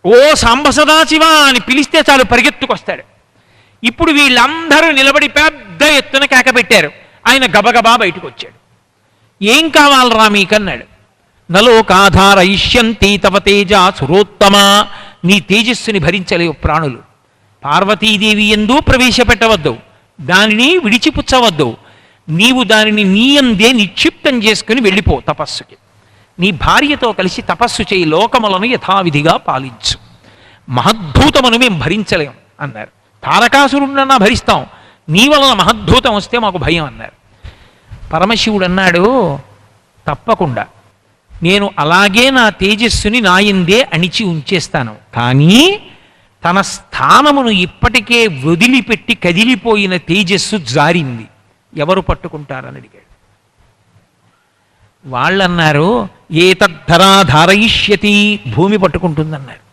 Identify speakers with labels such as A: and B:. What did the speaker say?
A: ఓ సాంబ సదాశివ అని పిలిస్తే చాలు పరిగెత్తుకొస్తాడు. ఇప్పుడు వీళ్ళందరూ నిలబడి పెద్ద ఎత్తున కేకపెట్టారు. ఆయన గబగబా బయటకు వచ్చాడు. ఏం కావాలరా మీకన్నాడు. నలోకాధారయిష్యంతి తవ తేజ సురోత్తమ, నీ తేజస్సుని భరించలేవు ప్రాణులు. పార్వతీదేవి ఎందు ప్రవేశపెట్టవద్దు, దానిని విడిచిపుచ్చవద్దు. నీవు దానిని నీయందే నిక్షిప్తం చేసుకుని వెళ్ళిపో తపస్సుకి. నీ భార్యతో కలిసి తపస్సు చేయి, లోకములను యథావిధిగా పాలించు. మహద్భూతమును మేము భరించలేం అన్నారు. తారకాసురుణ్ణన్నా భరిస్తాం, నీ వలన మహద్భూతం వస్తే మాకు భయం అన్నారు. పరమశివుడు అన్నాడు, తప్పకుండా నేను అలాగే నా తేజస్సుని నాయందే అణిచి ఉంచేస్తాను. కానీ తన స్థానమును ఇప్పటికే వదిలిపెట్టి కదిలిపోయిన తేజస్సు జారింది, ఎవరు పట్టుకుంటారని అడిగాడు. వాళ్ళన్నారు, ఏతద్ధరా ధారయిష్యతి, భూమి పట్టుకుంటుందన్నారు.